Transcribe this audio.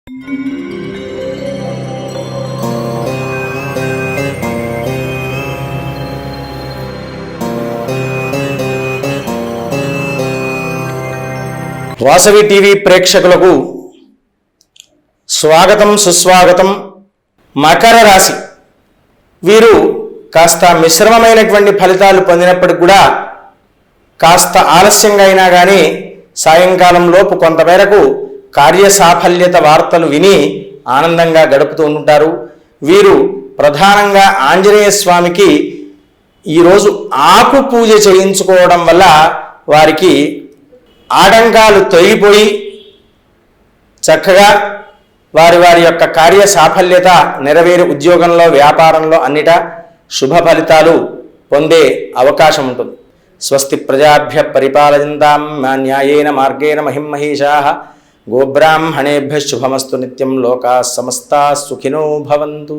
Vasavi TV ప్రేక్షకులకు స్వాగతం సుస్వాగతం. మకర రాశి వీరు కాస్త మిశ్రమమైనటువంటి ఫలితాలు పొందినప్పటికి కూడా కాస్త ఆలస్యంగా అయినా కానీ సాయంకాలంలోపు కొంతమేరకు కార్యసాఫల్యత వార్తలు విని ఆనందంగా గడుపుతూ ఉంటారు. వీరు ప్రధానంగా ఆంజనేయ స్వామికి ఈరోజు ఆకు పూజ చేయించుకోవడం వల్ల వారికి ఆటంకాలు తొలగిపోయి చక్కగా వారి యొక్క కార్య సాఫల్యత నెరవేరు, ఉద్యోగంలో వ్యాపారంలో అన్నిటా శుభ ఫలితాలు పొందే అవకాశం ఉంటుంది. స్వస్తి ప్రజాభ్య పరిపాలయంతాం న్యాయేన మార్గేణ మహిమహేషాః గోబ్రాహ్మణేభ్యః శుభమస్తు నిత్యం. లోకాః సమస్తాః సుఖినో భవంతు.